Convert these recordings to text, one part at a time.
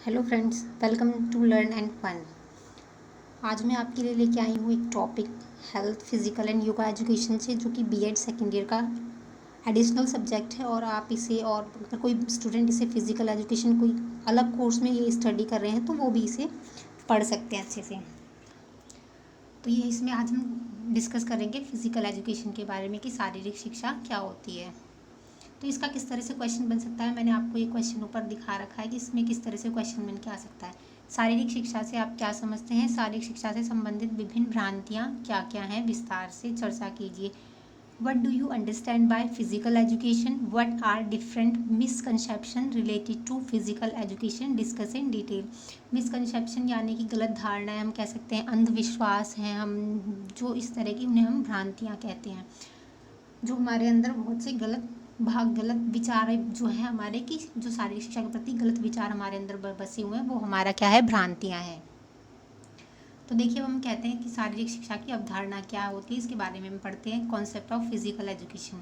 Hello friends, welcome to learn and fun. आज मैं आपके लिए लेके आई हूँ एक topic health, physical and yoga education से, जो कि बीएड सेकेंड ईयर का एडिशनल सब्जेक्ट है। और आप इसे, और अगर कोई स्टूडेंट इसे फिजिकल एजुकेशन कोई अलग कोर्स में ये स्टडी कर रहे हैं तो वो भी इसे पढ़ सकते हैं अच्छे से। तो ये इसमें आज हम डिस्कस करेंगे फिजिकल एजुकेशन के बारे में कि शारीरिक शिक्षा क्या होती है। तो इसका किस तरह से क्वेश्चन बन सकता है, मैंने आपको ये क्वेश्चन ऊपर दिखा रखा है कि इसमें किस तरह से क्वेश्चन बन के आ सकता है। शारीरिक शिक्षा से आप क्या समझते हैं? शारीरिक शिक्षा से संबंधित विभिन्न भ्रांतियाँ क्या क्या हैं, विस्तार से चर्चा कीजिए। What do you understand by physical education? What are different misconception related to physical education? Discuss in detail. Misconception यानी कि गलत धारणाएं हम कह सकते हैं, अंधविश्वास हैं हम, जो इस तरह की, उन्हें हम भ्रांतियाँ कहते हैं। जो हमारे अंदर बहुत से गलत विचार जो है हमारे, कि जो शारीरिक शिक्षा के प्रति गलत विचार हमारे अंदर बसे हुए हैं, वो हमारा क्या है? भ्रांतियाँ हैं। तो देखिए, अब हम कहते हैं कि शारीरिक शिक्षा की अवधारणा क्या होती है, इसके बारे में हम पढ़ते हैं। Concept of physical education.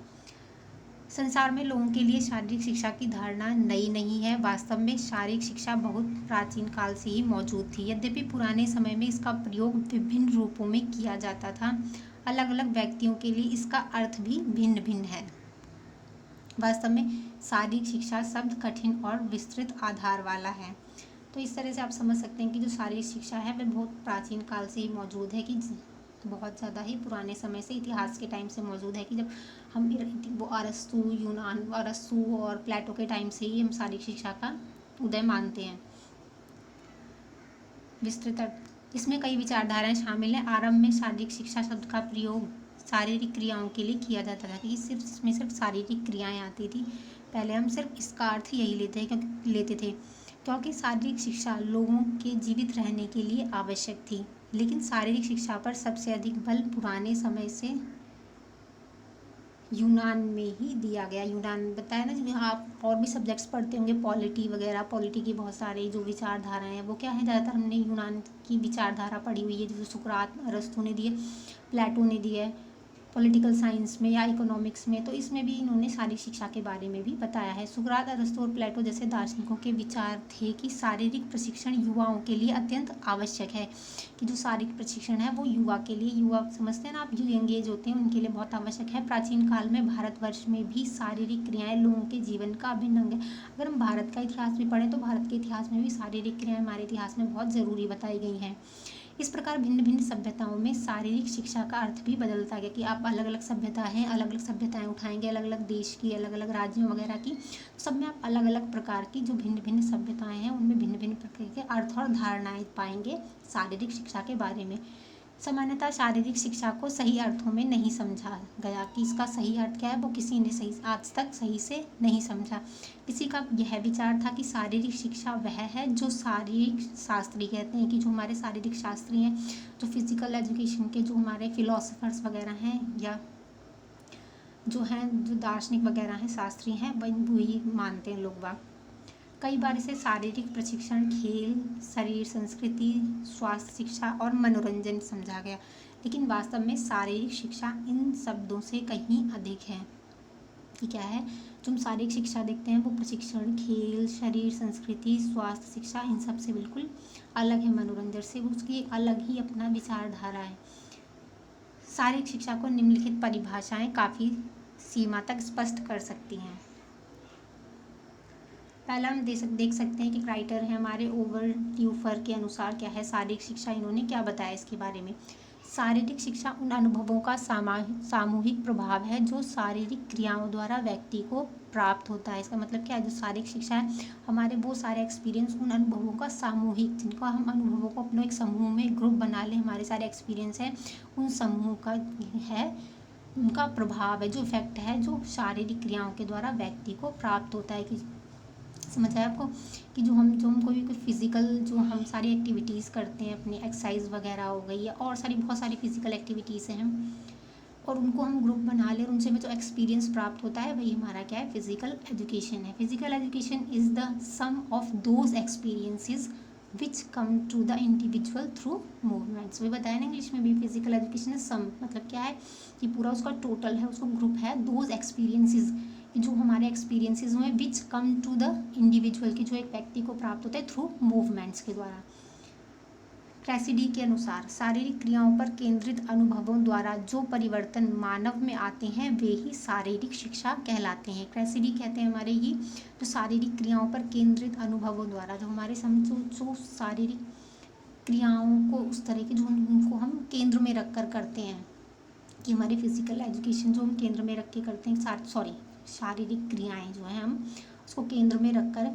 संसार में लोगों के लिए शारीरिक शिक्षा की धारणा नई नहीं है। वास्तव में शारीरिक शिक्षा बहुत प्राचीन काल से ही मौजूद थी। यद्यपि पुराने समय में इसका प्रयोग विभिन्न रूपों में किया जाता था। अलग अलग व्यक्तियों के लिए इसका अर्थ भी भिन्न भिन्न है। वास्तव में शारीरिक शिक्षा शब्द कठिन और विस्तृत आधार वाला है। तो इस तरह से आप समझ सकते हैं कि जो शारीरिक शिक्षा है वह बहुत प्राचीन काल से ही मौजूद है, कि बहुत ज़्यादा ही पुराने समय से, इतिहास के टाइम से मौजूद है। कि जब हम वो अरस्तु और प्लेटो के टाइम से ही हम शारीरिक शिक्षा का उदय मानते हैं। विस्तृत अर्थ, इसमें कई विचारधाराएं शामिल हैं। आरंभ में शारीरिक शिक्षा शब्द का प्रयोग शारीरिक क्रियाओं के लिए किया जाता था, कि इसमें सिर्फ शारीरिक क्रियाएं आती थी। पहले हम सिर्फ इसका अर्थ यही लेते थे, क्योंकि शारीरिक शिक्षा लोगों के जीवित रहने के लिए आवश्यक थी। लेकिन शारीरिक शिक्षा पर सबसे अधिक बल पुराने समय से यूनान में ही दिया गया। यूनान बताया ना, जब आप और भी सब्जेक्ट्स पढ़ते होंगे, पॉलिटी वगैरह, पॉलिटी की बहुत सारे जो विचारधाराएं हैं वो क्या है, ज़्यादातर हमने यूनान की विचारधारा पढ़ी हुई है, जैसे सुकरात, अरस्तु ने दी है, प्लेटो ने दी है पॉलिटिकल साइंस में या इकोनॉमिक्स में। तो इसमें भी इन्होंने शारीरिक शिक्षा के बारे में भी बताया है। सुकरात, अरस्तु और प्लेटो जैसे दार्शनिकों के विचार थे कि शारीरिक प्रशिक्षण युवाओं के लिए अत्यंत आवश्यक है। कि जो शारीरिक प्रशिक्षण है वो युवा के लिए, युवा समझते हैं ना आप, जो यंग एज होते हैं उनके लिए बहुत आवश्यक है। प्राचीन काल में भारतवर्ष में भी शारीरिक क्रियाएं लोगों के जीवन का अभिन्न अंग है। अगर हम भारत का इतिहास भी पढ़ें तो भारत के इतिहास में भी शारीरिक क्रियाएं हमारे इतिहास में बहुत ज़रूरी बताई गई हैं। इस प्रकार भिन्न भिन्न सभ्यताओं में शारीरिक शिक्षा का अर्थ भी बदलता गया। कि आप अलग अलग सभ्यता हैं, अलग अलग सभ्यताएं उठाएंगे, अलग अलग देश की, अलग अलग राज्यों वगैरह की, सब में आप अलग अलग प्रकार की जो भिन्न भिन्न सभ्यताएं हैं उनमें भिन्न भिन्न प्रकार के अर्थ और धारणाएं पाएंगे शारीरिक शिक्षा के बारे में। सामान्यतः शारीरिक शिक्षा को सही अर्थों में नहीं समझा गया, कि इसका सही अर्थ क्या है वो किसी ने आज तक सही से नहीं समझा। किसी का यह विचार था कि शारीरिक शिक्षा वह है जो शारीरिक शास्त्री कहते हैं, कि जो हमारे शारीरिक शास्त्री हैं, जो फिजिकल एजुकेशन के जो हमारे फिलोसफर्स वगैरह हैं, या जो हैं जो दार्शनिक वगैरह हैं, शास्त्री हैं, वही मानते हैं लोग बाग। कई बार इसे शारीरिक प्रशिक्षण, खेल, शरीर संस्कृति, स्वास्थ्य शिक्षा और मनोरंजन समझा गया। लेकिन वास्तव में शारीरिक शिक्षा इन शब्दों से कहीं अधिक है। कि क्या है, जो हम शारीरिक शिक्षा देखते हैं वो प्रशिक्षण, खेल, शरीर संस्कृति, स्वास्थ्य शिक्षा, इन सब से बिल्कुल अलग है। मनोरंजन से उसकी अलग ही अपना विचारधारा है। शारीरिक शिक्षा को निम्नलिखित परिभाषाएं काफ़ी सीमा तक स्पष्ट कर सकती हैं। पहला हम देख सकते हैं कि क्राइटर है हमारे ओवरट्यूफर के अनुसार क्या है शारीरिक शिक्षा, इन्होंने क्या बताया इसके बारे में। शारीरिक शिक्षा उन अनुभवों का सामूहिक प्रभाव है जो शारीरिक क्रियाओं द्वारा व्यक्ति को प्राप्त होता है। इसका मतलब क्या है, जो शारीरिक शिक्षा है हमारे वो सारे एक्सपीरियंस, उन अनुभवों का सामूहिक, जिनको हम अनुभवों को अपने एक समूह में ग्रुप बना लें, हमारे सारे एक्सपीरियंस हैं उन समूह का है, उनका प्रभाव है, जो इफेक्ट है जो शारीरिक क्रियाओं के द्वारा व्यक्ति को प्राप्त होता है। कि समझ आया आपको, कि जो हम कोई फिजिकल, जो हम सारी एक्टिविटीज़ करते हैं, अपनी एक्सरसाइज वगैरह हो गई या और बहुत सारी फिजिकल एक्टिविटीज़ हैं हम, और उनको हम ग्रुप बना ले और उनसे हमें जो एक्सपीरियंस प्राप्त होता है वही हमारा क्या है, फिजिकल एजुकेशन है। Physical education is the sum of those experiences which come to the individual through movements. वही बताया ना इंग्लिश में भी, फिजिकल एजुकेशन है सम, मतलब क्या है कि पूरा उसका टोटल है, उसका ग्रुप है, दोज एक्सपीरियंसेस, जो हमारे एक्सपीरियंसेस हुए विच कम टू द इंडिविजुअल, की जो एक व्यक्ति को प्राप्त होता है थ्रू मूवमेंट्स के द्वारा। क्रैसिडी के अनुसार शारीरिक क्रियाओं पर केंद्रित अनुभवों द्वारा जो परिवर्तन मानव में आते हैं वे ही शारीरिक शिक्षा कहलाते हैं। क्रैसिडी कहते हैं हमारे ये जो शारीरिक क्रियाओं पर केंद्रित अनुभवों द्वारा जो हमारे जो शारीरिक क्रियाओं को उस तरह के जो उनको हम केंद्र में रख कर करते हैं, कि हमारी फिजिकल एजुकेशन जो हम केंद्र में रख के करते हैं, शारीरिक क्रियाएं जो हैं हम उसको केंद्र में रखकर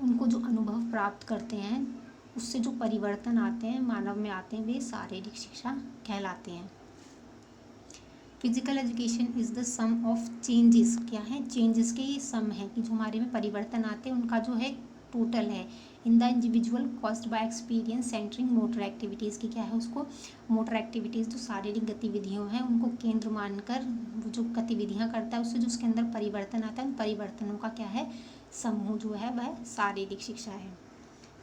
उनको जो अनुभव प्राप्त करते हैं उससे जो परिवर्तन आते हैं मानव में आते हैं वे शारीरिक शिक्षा कहलाते हैं। Physical education is the sum of changes, क्या है चेंजेस के ये सम है कि जो हमारे में परिवर्तन आते हैं उनका जो है टोटल है। In the individual caused by experience centering motor activities की क्या है उसको मोटर एक्टिविटीज़ जो शारीरिक गतिविधियों हैं उनको केंद्र मानकर वो जो गतिविधियां करता है उससे जो उसके अंदर परिवर्तन आता है उन परिवर्तनों का क्या है समूह जो है वह शारीरिक शिक्षा है,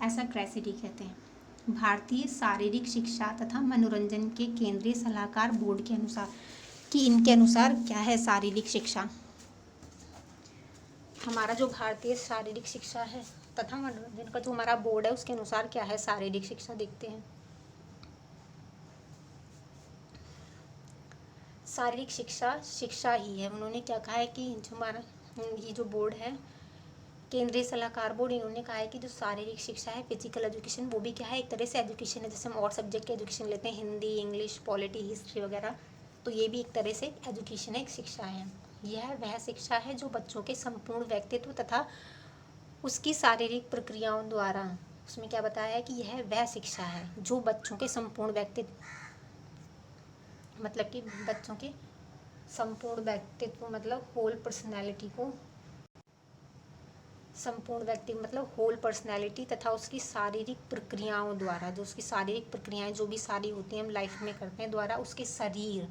ऐसा क्रैसिडी कहते हैं। भारतीय शारीरिक शिक्षा तथा मनोरंजन के केंद्रीय सलाहकार बोर्ड के अनुसार कि इनके अनुसार क्या है शारीरिक शिक्षा, हमारा जो भारतीय शारीरिक शिक्षा है तथा मनोरंजन का जो हमारा बोर्ड है उसके अनुसार क्या है शारीरिक शिक्षा, देखते हैं। शारीरिक शिक्षा शिक्षा ही है। उन्होंने क्या कहा है कि जो हमारा ये जो बोर्ड है केंद्रीय सलाहकार बोर्ड, इन्होंने कहा है कि जो शारीरिक शिक्षा है फिजिकल एजुकेशन वो भी क्या है एक तरह से एजुकेशन है। जैसे हम और सब्जेक्ट के एजुकेशन लेते हैं हिंदी, इंग्लिश, पॉलिटी, हिस्ट्री वगैरह, तो ये भी एक तरह से एजुकेशन है, एक शिक्षा है। यह वह शिक्षा है जो बच्चों के संपूर्ण व्यक्तित्व तथा उसकी शारीरिक प्रक्रियाओं द्वारा, उसमें क्या बताया है कि यह वह शिक्षा है जो बच्चों के संपूर्ण व्यक्तित्व, मतलब कि बच्चों के संपूर्ण व्यक्तित्व मतलब होल पर्सनैलिटी को, संपूर्ण व्यक्ति मतलब होल पर्सनैलिटी तथा उसकी शारीरिक प्रक्रियाओं द्वारा, जो उसकी शारीरिक प्रक्रियाएं जो भी सारी होती हैं हम लाइफ में करते हैं, द्वारा उसके शरीर,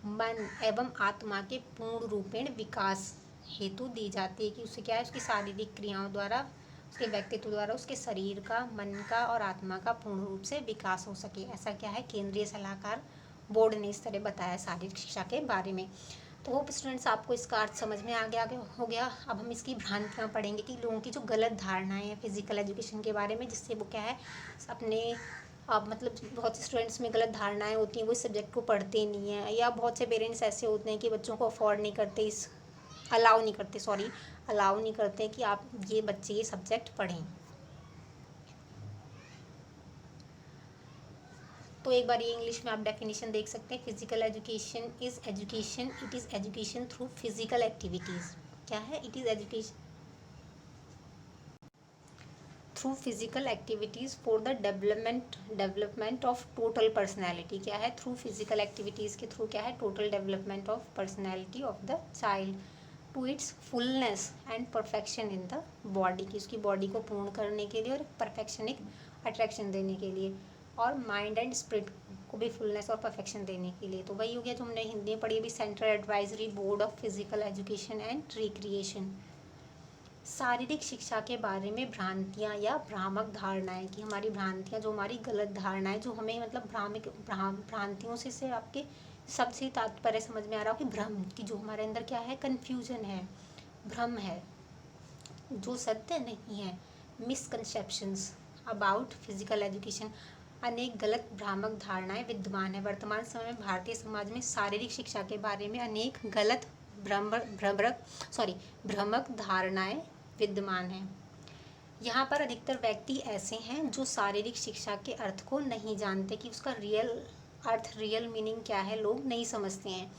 मन एवं आत्मा के पूर्ण रूपेण विकास हेतु दी जाती है। कि उसे क्या है उसकी शारीरिक क्रियाओं द्वारा, उसके व्यक्तित्व द्वारा उसके शरीर का, मन का और आत्मा का पूर्ण रूप से विकास हो सके। ऐसा क्या है केंद्रीय सलाहकार बोर्ड ने इस तरह बताया शारीरिक शिक्षा के बारे में। तो होप स्टूडेंट्स आपको इसका अर्थ समझ में आ गया हो गया। अब हम इसकी भ्रांतियाँ पढ़ेंगे कि लोगों की जो गलत धारणाएं हैं फिजिकल एजुकेशन के बारे में, जिससे वो क्या है अपने मतलब बहुत से स्टूडेंट्स में गलत धारणाएं होती हैं, वो इस सब्जेक्ट को पढ़ते नहीं हैं, या बहुत से पेरेंट्स ऐसे होते हैं कि बच्चों को अफोर्ड नहीं करते, अलाउ नहीं करते कि आप ये बच्चे ये सब्जेक्ट पढ़ें। तो एक बार ये इंग्लिश में आप डेफिनेशन देख सकते हैं। Physical education is education, it is education through physical activities. क्या है it is education through physical activities for the development of total personality. क्या है थ्रू फिजिकल एक्टिविटीज़ के थ्रू क्या है total development of personality of the child to its fullness and perfection in the body, की उसकी body को पूर्ण करने के लिए और परफेक्शन एक अट्रैक्शन देने के लिए, और माइंड एंड स्पिरिट को भी फुलनेस और परफेक्शन देने के लिए। तो वही हो गया जो हमने हिंदी में पढ़ी अभी, central advisory board of physical education and recreation. शारीरिक शिक्षा के बारे में भ्रांतियाँ या भ्रामक धारणाएं, कि हमारी भ्रांतियाँ जो हमारी गलत धारणाएं जो हमें मतलब भ्रांतियों से आपके सबसे तात्पर्य समझ में आ रहा हो कि भ्रम, की जो हमारे अंदर क्या है कन्फ्यूजन है, भ्रम है, जो सत्य नहीं है, मिसकंसेप्शंस अबाउट फिजिकल एजुकेशन, अनेक गलत भ्रामक धारणाएं विद्यमान है। वर्तमान समय में भारतीय समाज में शारीरिक शिक्षा के बारे में अनेक गलत भ्रामक धारणाएं विद्यमान हैं। यहाँ पर अधिकतर व्यक्ति ऐसे हैं जो शारीरिक शिक्षा के अर्थ को नहीं जानते, कि उसका रियल मीनिंग क्या है लोग नहीं समझते हैं।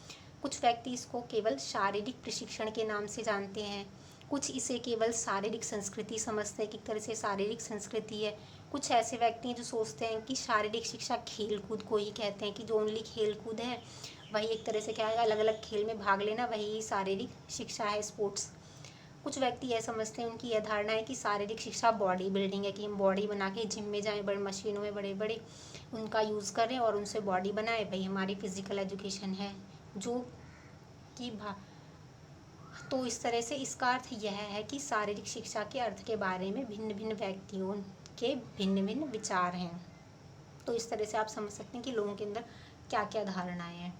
कुछ व्यक्ति इसको केवल शारीरिक प्रशिक्षण के नाम से जानते हैं, कुछ इसे केवल शारीरिक संस्कृति समझते हैं कि एक तरह से शारीरिक संस्कृति है। कुछ ऐसे व्यक्ति हैं जो सोचते हैं कि शारीरिक शिक्षा खेल कूद को ही कहते हैं, कि जो ओनली खेल कूद है वही एक तरह से क्या है अलग अलग खेल में भाग लेना वही शारीरिक शिक्षा है, स्पोर्ट्स। कुछ व्यक्ति यह समझते हैं, उनकी यह धारणा है कि शारीरिक शिक्षा बॉडी बिल्डिंग है, कि हम बॉडी बना के जिम में जाएं, बड़े मशीनों में बड़े बड़े उनका यूज़ करें और उनसे बॉडी बनाए, वही हमारी फिजिकल एजुकेशन है। जो कि तो इस तरह से इसका अर्थ यह है कि शारीरिक शिक्षा के अर्थ के बारे में भिन्न भिन्न व्यक्तियों के भिन्न भिन्न विचार हैं। तो इस तरह से आप समझ सकते हैं कि लोगों के अंदर क्या क्या धारणाएं हैं।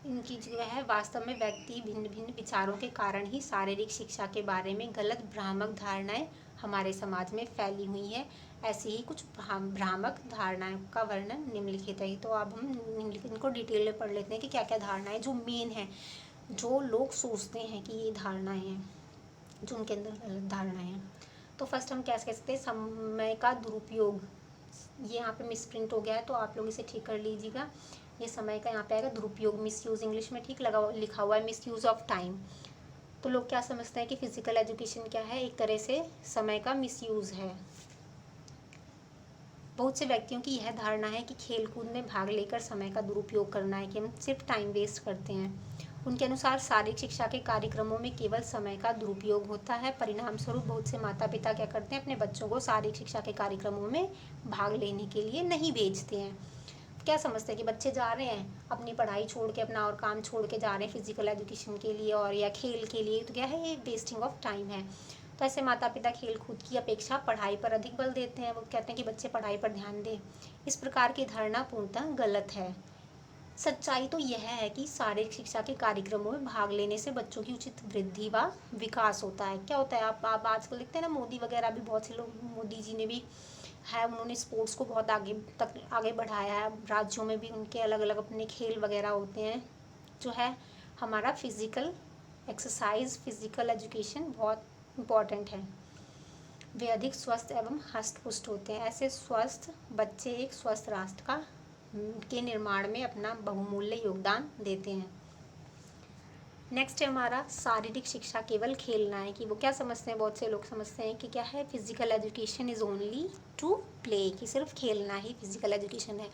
इनकी जो है वास्तव में व्यक्ति भिन्न भिन्न विचारों के कारण ही शारीरिक शिक्षा के बारे में गलत भ्रामक धारणाएं हमारे समाज में फैली हुई है। ऐसी ही कुछ भ्रामक धारणाओं का वर्णन निम्नलिखित है। तो अब हम निम्नलिखित इनको डिटेल में पढ़ लेते हैं कि क्या क्या धारणाएं जो मेन है, जो लोग सोचते हैं कि ये धारणाएं हैं, जो उनके अंदर गलत धारणाएं हैं। तो फर्स्ट हम क्या कह सकते हैं, समय का दुरुपयोग। ये यहाँ पे मिसप्रिंट हो गया है तो आप लोग इसे ठीक कर लीजिएगा। ये समय का यहाँ पे आएगा दुरुपयोग, मिस यूज़ इंग्लिश में ठीक लिखा हुआ है, मिस यूज़ ऑफ टाइम। तो लोग क्या समझते हैं कि फिजिकल एजुकेशन क्या है, एक तरह से समय का मिस यूज़ है। बहुत से व्यक्तियों की यह धारणा है कि खेलकूद में भाग लेकर समय का दुरुपयोग करना है, कि हम सिर्फ टाइम वेस्ट करते हैं। उनके अनुसार शारीरिक शिक्षा के कार्यक्रमों में केवल समय का दुरुपयोग होता है। परिणाम स्वरूप बहुत से माता पिता क्या करते हैं, अपने बच्चों को शारीरिक शिक्षा के कार्यक्रमों में भाग लेने के लिए नहीं भेजते हैं। क्या समझते हैं कि बच्चे जा रहे हैं अपनी पढ़ाई छोड़ के, अपना और काम छोड़ के जा रहे हैं फिजिकल एजुकेशन के लिए और या खेल के लिए, तो क्या है, ये वेस्टिंग ऑफ टाइम है। तो ऐसे माता पिता खेल कूद की अपेक्षा पढ़ाई पर अधिक बल देते हैं। वो कहते हैं कि बच्चे पढ़ाई पर ध्यान दें। इस प्रकार की धारणा पूर्णतः गलत है। सच्चाई तो यह है कि शारीरिक शिक्षा के कार्यक्रमों में भाग लेने से बच्चों की उचित वृद्धि व विकास होता है। क्या होता है, आप आजकल देखते हैं ना, मोदी वगैरह भी, बहुत से लोग, मोदी जी ने भी है, उन्होंने स्पोर्ट्स को बहुत आगे बढ़ाया है। राज्यों में भी उनके अलग अलग अपने खेल वगैरह होते हैं। जो है हमारा फिजिकल एक्सरसाइज, फिजिकल एजुकेशन बहुत इम्पॉर्टेंट है। वे अधिक स्वस्थ एवं हष्ट पुष्ट होते हैं। ऐसे स्वस्थ बच्चे एक स्वस्थ राष्ट्र का के निर्माण में अपना बहुमूल्य योगदान देते हैं। नेक्स्ट है हमारा शारीरिक शिक्षा केवल खेलना है, कि वो क्या समझते हैं, बहुत से लोग समझते हैं कि क्या है, physical education is only to play, कि सिर्फ खेलना ही फिजिकल एजुकेशन है।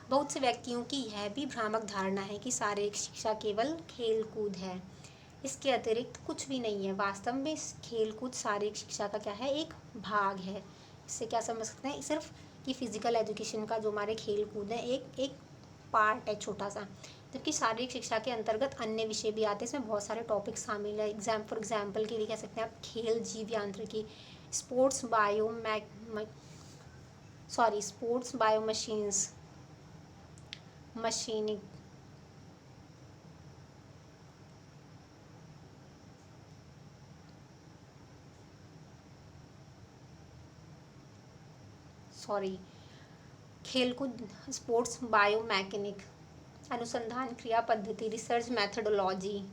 बहुत से व्यक्तियों की यह भी भ्रामक धारणा है कि शारीरिक शिक्षा केवल खेल कूद है, इसके अतिरिक्त कुछ भी नहीं है। वास्तव में खेल कूद शारीरिक शिक्षा का क्या है, एक भाग है। इससे क्या समझ सकते हैं, सिर्फ कि फिजिकल एजुकेशन का जो हमारे खेल कूद है एक पार्ट है छोटा सा, जबकि शारीरिक शिक्षा के अंतर्गत अन्य विषय भी आते हैं। इसमें बहुत सारे टॉपिक शामिल है। फॉर एग्जाम्पल के लिए कह सकते हैं आप खेल जीव यांत्रिकी, स्पोर्ट्स बायो मशीन्स, मशीनिंग, खेलकूद, स्पोर्ट्स बायो मैकेनिक, अनुसंधान क्रिया पद्धति, रिसर्च मैथडोलॉजी,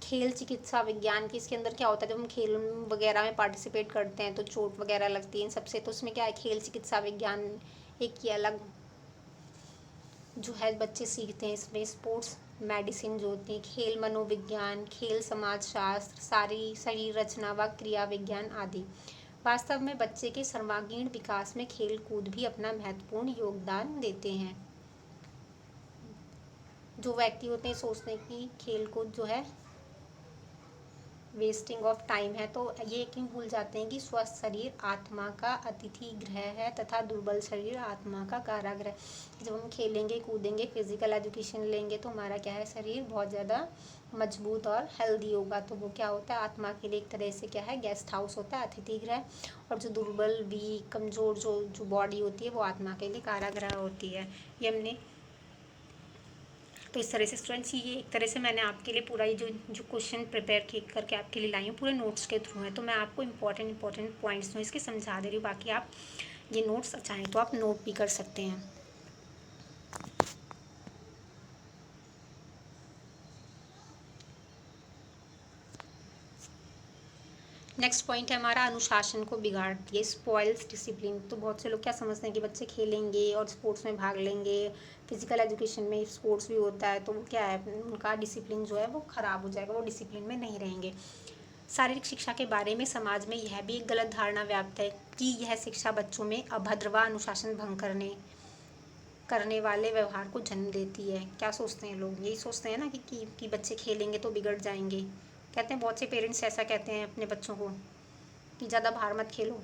खेल चिकित्सा विज्ञान की, इसके अंदर क्या होता है, जब हम खेल वगैरह में पार्टिसिपेट करते हैं तो चोट वगैरह लगती है इन सबसे, तो उसमें क्या है, खेल चिकित्सा विज्ञान एक ये अलग जो है बच्चे सीखते हैं। इसमें स्पोर्ट्स मेडिसिन जो होती है, खेल मनोविज्ञान, खेल समाजशास्त्र, सारी शरीर रचना व क्रिया विज्ञान आदि। वास्तव में बच्चे के सर्वांगीण विकास में खेल कूद भी अपना महत्वपूर्ण योगदान देते हैं। जो व्यक्ति होते हैं सोचते हैं कि खेल कूद जो है वेस्टिंग ऑफ टाइम है, तो ये क्यों भूल जाते हैं कि स्वस्थ शरीर आत्मा का अतिथि गृह है तथा दुर्बल शरीर आत्मा का कारागृह। जब हम खेलेंगे कूदेंगे फिजिकल एजुकेशन लेंगे तो हमारा क्या है, शरीर बहुत ज़्यादा मजबूत और हेल्दी होगा। तो वो क्या होता है, आत्मा के लिए एक तरह से क्या है, गेस्ट हाउस होता है, अतिथि गृह। और जो दुर्बल, वीक, कमज़ोर जो बॉडी होती है वो आत्मा के लिए कारागृह होती है। ये हमने, तो इस तरह से स्टूडेंट्स, ये एक तरह से मैंने आपके लिए पूरा ये जो क्वेश्चन प्रिपेयर करके आपके लिए लाई हूँ, पूरे नोट्स के थ्रू है। तो मैं आपको इंपॉर्टेंट पॉइंट्स जो इसके समझा दे रही हूँ, बाकी आप ये नोट्स चाहें तो आप नोट भी कर सकते हैं। नेक्स्ट पॉइंट है हमारा, अनुशासन को बिगाड़ती है, स्पॉइल्स डिसिप्लिन। तो बहुत से लोग क्या समझते हैं कि बच्चे खेलेंगे और स्पोर्ट्स में भाग लेंगे, फिजिकल एजुकेशन में स्पोर्ट्स भी होता है, तो वो क्या है, उनका डिसिप्लिन जो है वो ख़राब हो जाएगा, वो डिसिप्लिन में नहीं रहेंगे। शारीरिक शिक्षा के बारे में समाज में यह भी एक गलत धारणा व्याप्त है कि यह शिक्षा बच्चों में अभद्र व अनुशासन भंग करने वाले व्यवहार को जन्म देती है। क्या सोचते हैं लोग, यही सोचते हैं ना कि बच्चे खेलेंगे तो बिगड़ जाएंगे। कहते हैं, बहुत से पेरेंट्स ऐसा कहते हैं अपने बच्चों को कि ज़्यादा बाहर मत खेलो।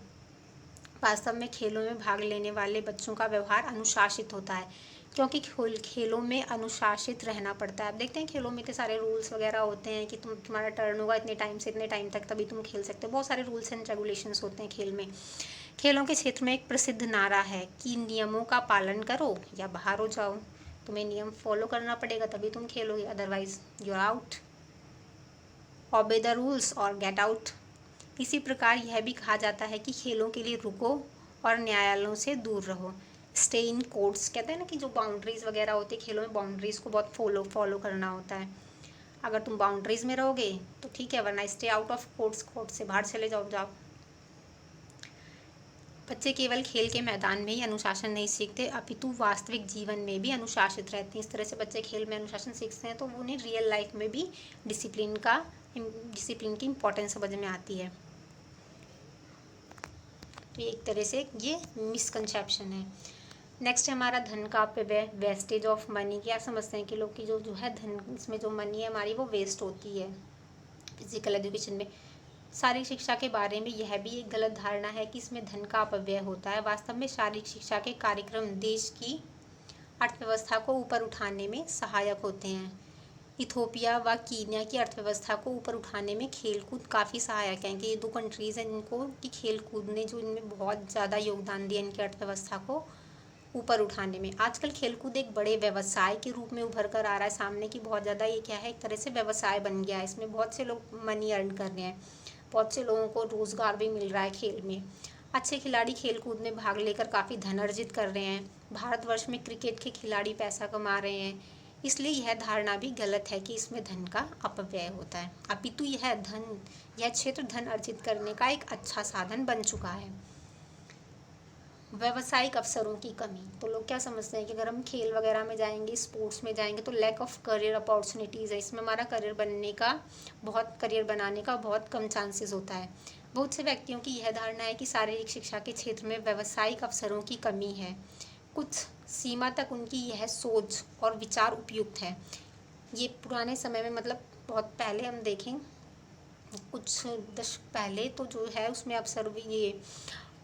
वास्तव में खेलों में भाग लेने वाले बच्चों का व्यवहार अनुशासित होता है, क्योंकि खेलों में अनुशासित रहना पड़ता है। आप देखते हैं खेलों में इतने सारे रूल्स वगैरह होते हैं कि तुम्हारा टर्न होगा इतने टाइम से इतने टाइम तक, तभी तुम खेल सकते हो। बहुत सारे रूल्स एंड रेगुलेशंस होते हैं खेल में। खेलों के क्षेत्र में एक प्रसिद्ध नारा है कि नियमों का पालन करो या बाहर हो जाओ। तुम्हें नियम फॉलो करना पड़ेगा तभी तुम खेलोगे, otherwise you are out. Obey the rules और गेट आउट। इसी प्रकार यह भी कहा जाता है कि खेलों के लिए रुको और न्यायालयों से दूर रहो। स्टे इन कोर्ट्स, कहते हैं ना कि जो बाउंड्रीज वगैरह होती है खेलों में, बाउंड्रीज को बहुत फॉलो करना होता है। अगर तुम बाउंड्रीज में रहोगे तो ठीक है, वरना stay out of courts, court से बाहर चले जाओ। बच्चे केवल खेल के मैदान में ही अनुशासन नहीं सीखते, अपितु वास्तविक जीवन में भी अनुशासित रहते हैं। इस तरह से बच्चे खेल में अनुशासन सीखते हैं तो उन्हें रियल लाइफ में भी डिसिप्लिन की इम्पोर्टेंस समझ में आती है। तो एक तरह से ये मिसकंसेप्शन है। नेक्स्ट है हमारा धन का अपव्यय, वेस्टेज ऑफ मनी। क्या समझते हैं कि लोग की जो है धन, इसमें जो मनी है हमारी वो वेस्ट होती है फिजिकल एजुकेशन में। शारीरिक शिक्षा के बारे में यह भी एक गलत धारणा है कि इसमें धन का अपव्यय होता है। वास्तव में शारीरिक शिक्षा के कार्यक्रम देश की अर्थव्यवस्था को ऊपर उठाने में सहायक होते हैं। इथोपिया व कीनिया की अर्थव्यवस्था को ऊपर उठाने में खेलकूद काफ़ी सहायक है कि ये दो कंट्रीज़ हैं इनको कि खेलकूद ने जो इनमें बहुत ज़्यादा योगदान दिया इनकी अर्थव्यवस्था को ऊपर उठाने में। आजकल खेलकूद एक बड़े व्यवसाय के रूप में उभर कर आ रहा है सामने की, बहुत ज़्यादा ये क्या है, एक तरह से व्यवसाय बन गया है। इसमें बहुत से लोग मनी अर्न कर रहे हैं, बहुत से लोगों को रोज़गार भी मिल रहा है खेल में। अच्छे खिलाड़ी खेलकूद में भाग लेकर काफ़ी धन अर्जित कर रहे हैं। भारतवर्ष में क्रिकेट के खिलाड़ी पैसा कमा रहे हैं। इसलिए यह धारणा भी गलत है कि इसमें धन का अपव्यय होता है, अपितु यह क्षेत्र धन अर्जित करने का एक अच्छा साधन बन चुका है। व्यावसायिक अवसरों की कमी। तो लोग क्या समझते हैं कि अगर हम खेल वगैरह में जाएंगे, स्पोर्ट्स में जाएंगे तो लैक ऑफ करियर अपॉर्चुनिटीज़ है, इसमें हमारा करियर बनाने का बहुत कम चांसेस होता है। बहुत से व्यक्तियों की यह धारणा है कि शारीरिक शिक्षा के क्षेत्र में व्यावसायिक अवसरों की कमी है। कुछ सीमा तक उनकी यह सोच और विचार उपयुक्त है। ये पुराने समय में, मतलब बहुत पहले हम देखें कुछ दशक पहले, तो जो है उसमें अवसर ये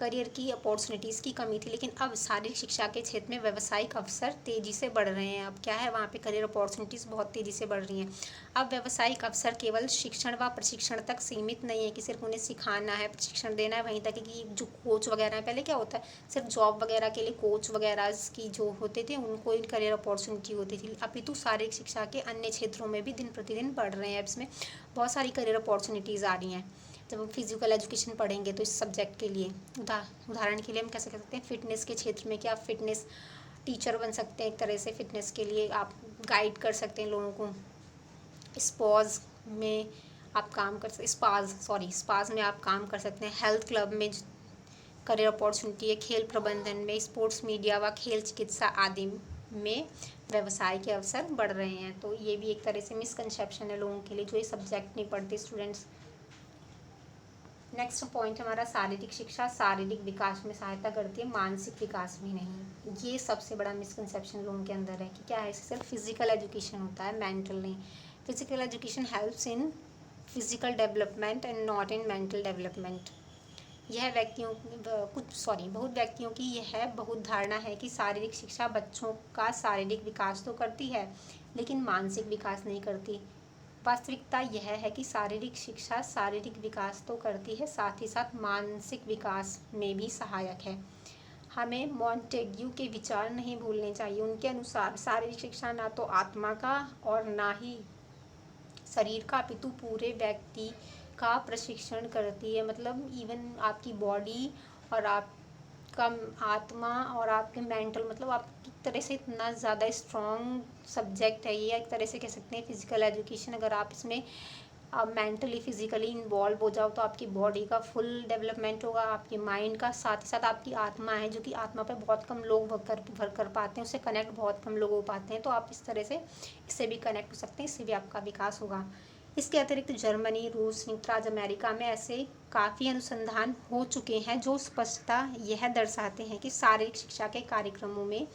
करियर की अपॉर्चुनिटीज़ की कमी थी, लेकिन अब शारीरिक शिक्षा के क्षेत्र में व्यावसायिक अवसर तेज़ी से बढ़ रहे हैं। अब क्या है, वहाँ पे करियर अपॉर्चुनिटीज़ बहुत तेज़ी से बढ़ रही हैं। अब व्यावसायिक अवसर केवल शिक्षण व प्रशिक्षण तक सीमित नहीं है कि सिर्फ उन्हें सिखाना है, प्रशिक्षण देना है, वहीं तक कि जो कोच वगैरह है, पहले क्या होता है सिर्फ जॉब वगैरह के लिए कोच वगैरह की जो होते थे उनको करियर अपॉर्चुनिटी होती थी, अपितु शारीरिक शिक्षा के अन्य क्षेत्रों में भी दिन प्रतिदिन बढ़ रहे हैं। इसमें बहुत सारी करियर अपॉर्चुनिटीज़ आ रही हैं। जब हम फिजिकल एजुकेशन पढ़ेंगे तो इस सब्जेक्ट के लिए उदाहरण के लिए हम कैसे कह सकते हैं, फिटनेस के क्षेत्र में क्या आप फिटनेस टीचर बन सकते हैं, एक तरह से फिटनेस के लिए आप गाइड कर सकते हैं लोगों को। स्पाज में आप काम कर सकते स्पाज में आप काम कर सकते हैं। हेल्थ क्लब में करियर अपॉर्चुनिटी है। खेल प्रबंधन में, स्पोर्ट्स मीडिया व खेल चिकित्सा आदि में व्यवसाय के अवसर बढ़ रहे हैं। तो ये भी एक तरह से मिसकंसेप्शन है लोगों के लिए जो ये सब्जेक्ट नहीं पढ़ते स्टूडेंट्स। नेक्स्ट पॉइंट हमारा शारीरिक शिक्षा शारीरिक विकास में सहायता करती है, मानसिक विकास में नहीं। ये सबसे बड़ा मिसकंसेप्शन लोगों के अंदर है कि क्या है, इससे सिर्फ फिजिकल एजुकेशन होता है, मेंटल नहीं। Physical education helps in physical development and not in mental development. बहुत व्यक्तियों की यह बहुत धारणा है कि शारीरिक शिक्षा बच्चों का शारीरिक विकास तो करती है लेकिन मानसिक विकास नहीं करती। वास्तविकता यह है कि शारीरिक शिक्षा शारीरिक विकास तो करती है, साथ ही साथ मानसिक विकास में भी सहायक है। हमें मॉन्टेग्यू के विचार नहीं भूलने चाहिए। उनके अनुसार शारीरिक शिक्षा ना तो आत्मा का और ना ही शरीर का अपितु पूरे व्यक्ति का प्रशिक्षण करती है। मतलब इवन आपकी बॉडी और आपका आत्मा और आपके मेंटल, मतलब आपकी तरह से इतना ज़्यादा स्ट्रॉन्ग सब्जेक्ट है ये, एक तरह से कह सकते हैं फिजिकल एजुकेशन। अगर आप इसमें मेंटली फिजिकली इन्वॉल्व हो जाओ तो आपकी बॉडी का फुल डेवलपमेंट होगा, आपके माइंड का, साथ ही साथ आपकी आत्मा है जो कि आत्मा पे बहुत कम लोग वर्क कर पाते हैं, उससे कनेक्ट बहुत कम लोग हो पाते हैं। तो आप इस तरह से इससे भी कनेक्ट हो सकते हैं, इससे भी आपका विकास होगा। इसके अतिरिक्त जर्मनी, रूस, संयुक्त राज्य अमेरिका में ऐसे काफ़ी अनुसंधान हो चुके हैं जो स्पष्टता यह दर्शाते हैं कि शारीरिक शिक्षा के कार्यक्रमों में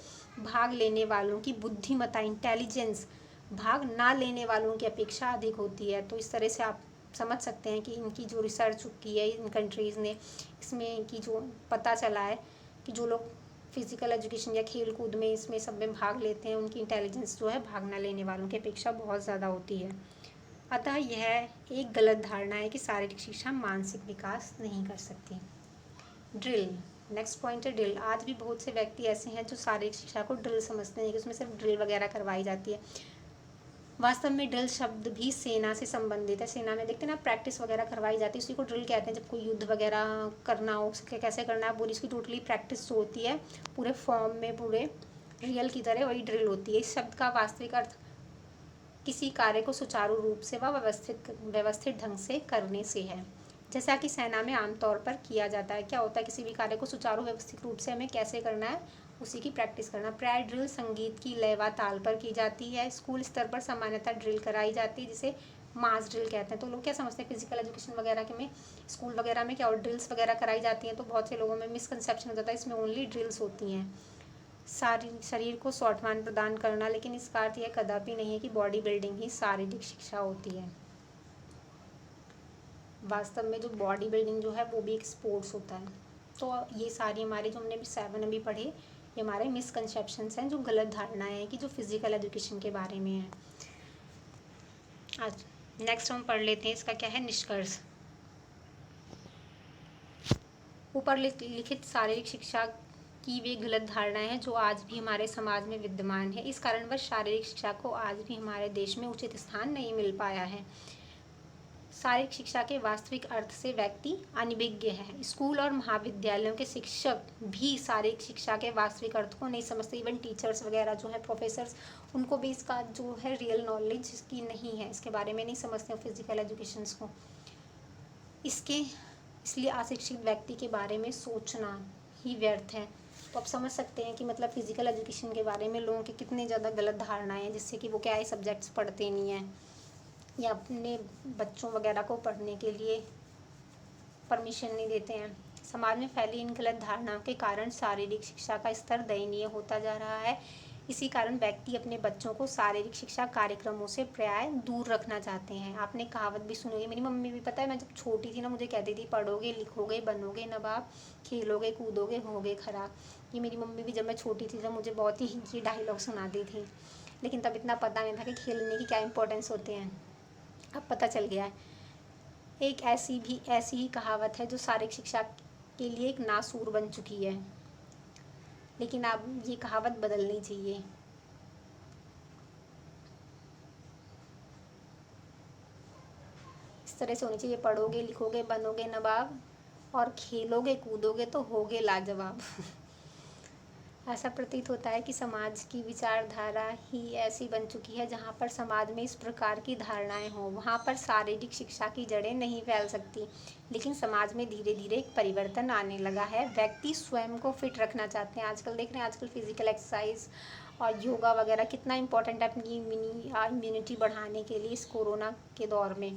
भाग लेने वालों की बुद्धिमत्ता इंटेलिजेंस भाग ना लेने वालों की अपेक्षा अधिक होती है। तो इस तरह से आप समझ सकते हैं कि इनकी जो रिसर्च की है इन कंट्रीज़ ने, इसमें इनकी जो पता चला है कि जो लोग फिजिकल एजुकेशन या खेल कूद में इसमें सब में भाग लेते हैं उनकी इंटेलिजेंस जो है भाग ना लेने वालों की अपेक्षा बहुत ज़्यादा होती है। अतः यह एक गलत धारणा है कि शारीरिक शिक्षा मानसिक विकास नहीं कर सकती। ड्रिल नेक्स्ट पॉइंट है ड्रिल। आज भी बहुत से व्यक्ति ऐसे हैं जो शारीरिक शिक्षा को ड्रिल समझते हैं कि उसमें सिर्फ ड्रिल वगैरह करवाई जाती है। वास्तव में ड्रिल शब्द भी सेना से संबंधित है। सेना में देखते हैं ना प्रैक्टिस वगैरह करवाई जाती है, उसी को ड्रिल कहते हैं। जब कोई युद्ध वगैरह करना हो, उसके कैसे करना है पूरी उसकी टोटली प्रैक्टिस जो होती है पूरे फॉर्म में, पूरे रियल की तरह, वही ड्रिल होती है। इस शब्द का वास्तविक अर्थ किसी कार्य को सुचारू रूप से व व्यवस्थित ढंग से करने से है, जैसा कि सेना में आमतौर पर किया जाता है। क्या होता है, किसी भी कार्य को सुचारू व्यवस्थित रूप से हमें कैसे करना है उसी की प्रैक्टिस करना। प्राय ड्रिल संगीत की लय व ताल पर की जाती है। स्कूल स्तर पर सामान्यतः ड्रिल कराई जाती है, जिसे मास ड्रिल कहते हैं। तो लोग क्या समझते हैं फिजिकल एजुकेशन वगैरह के में, स्कूल वगैरह में क्या और ड्रिल्स वगैरह कराई जाती हैं, तो बहुत से लोगों में मिसकंसेप्शन हो जाता है, इसमें ओनली ड्रिल्स होती हैं शरीर को स्वास्थ्यवान प्रदान करना। लेकिन इसका अर्थ यह कदापि नहीं है कि बॉडी बिल्डिंग ही शारीरिक शिक्षा होती है। वास्तव में जो बॉडी बिल्डिंग जो है वो भी एक स्पोर्ट्स होता है। तो ये सारी हमारे जो हमने 7 अभी पढ़े, ये हमारे मिसकंसेप्शंस हैं, जो गलत धारणाएं हैं कि जो फिजिकल एजुकेशन के बारे में है। आज नेक्स्ट हम पढ़ लेते हैं, इसका क्या है निष्कर्ष। ऊपर लिखित शारीरिक शिक्षा की वे गलत धारणाएं हैं जो आज भी हमारे समाज में विद्यमान है। इस कारणवश शारीरिक शिक्षा को आज भी हमारे देश में उचित स्थान नहीं मिल पाया है। शारीरिक शिक्षा के वास्तविक अर्थ से व्यक्ति अनभिज्ञ है। स्कूल और महाविद्यालयों के शिक्षक भी शारीरिक शिक्षा के वास्तविक अर्थ को नहीं समझते। इवन टीचर्स वगैरह जो है, प्रोफेसर्स, उनको भी इसका जो है रियल नॉलेज इसकी नहीं है, इसके बारे में नहीं समझते फिजिकल एजुकेशंस को। इसलिए अशिक्षित व्यक्ति के बारे में सोचना ही व्यर्थ है। तो आप समझ सकते हैं कि मतलब फिजिकल एजुकेशन के बारे में लोगों की कितने ज़्यादा गलत धारणाएं हैं, जिससे कि वो क्या है सब्जेक्ट्स पढ़ते नहीं हैं या अपने बच्चों वगैरह को पढ़ने के लिए परमिशन नहीं देते हैं। समाज में फैली इन गलत धारणाओं के कारण शारीरिक शिक्षा का स्तर दयनीय होता जा रहा है। इसी कारण व्यक्ति अपने बच्चों को शारीरिक शिक्षा कार्यक्रमों से प्राय दूर रखना चाहते हैं। आपने कहावत भी सुनी होगी, मेरी मम्मी भी, पता है, मैं जब छोटी थी ना मुझे कहती थी पढ़ोगे लिखोगे बनोगे नवाब, खेलोगे कूदोगे होगे खराब। ये मेरी मम्मी भी जब मैं छोटी थी, जब मुझे बहुत ही ये डायलॉग सुनाती थी, लेकिन तब इतना पता नहीं था कि खेलने की क्या इंपॉर्टेंस होते हैं। अब पता चल गया है। एक ऐसी ही कहावत है जो शारीरिक शिक्षा के लिए एक नासूर बन चुकी है, लेकिन अब ये कहावत बदलनी चाहिए। इस तरह से होनी चाहिए, पढ़ोगे लिखोगे बनोगे नवाब और खेलोगे कूदोगे तो होगे लाजवाब। ऐसा प्रतीत होता है कि समाज की विचारधारा ही ऐसी बन चुकी है जहाँ पर समाज में इस प्रकार की धारणाएं हों, वहाँ पर शारीरिक शिक्षा की जड़ें नहीं फैल सकती। लेकिन समाज में धीरे धीरे एक परिवर्तन आने लगा है। व्यक्ति स्वयं को फिट रखना चाहते हैं। आजकल देख रहे हैं, आजकल फिजिकल एक्सरसाइज और योगा वगैरह कितना इंपॉर्टेंट है अपनी इम्यूनिटी बढ़ाने के लिए इस कोरोना के दौर में।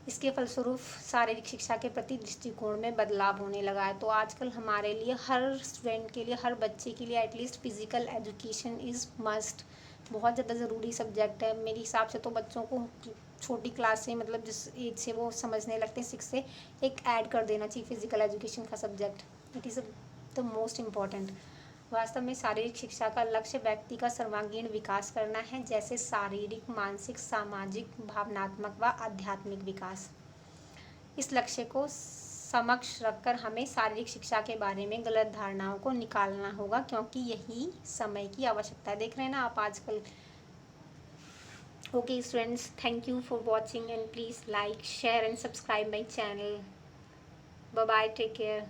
इसके फलस्वरूप शारीरिक शिक्षा के प्रति दृष्टिकोण में बदलाव होने लगा है। तो आजकल हमारे लिए, हर स्टूडेंट के लिए, हर बच्चे के लिए at least physical education is must, बहुत ज़्यादा ज़रूरी सब्जेक्ट है। मेरे हिसाब से तो बच्चों को छोटी क्लास से, मतलब जिस एज से वो समझने लगते हैं 6 से, एक ऐड कर देना चाहिए फिजिकल एजुकेशन का subject. It is the most important. वास्तव में शारीरिक शिक्षा का लक्ष्य व्यक्ति का सर्वांगीण विकास करना है, जैसे शारीरिक, मानसिक, सामाजिक, भावनात्मक व आध्यात्मिक विकास। इस लक्ष्य को समक्ष रखकर हमें शारीरिक शिक्षा के बारे में गलत धारणाओं को निकालना होगा, क्योंकि यही समय की आवश्यकता है। देख रहे हैं ना आप आजकल। Okay students, thank you for watching and please like share and subscribe my channel. Bye bye, take care.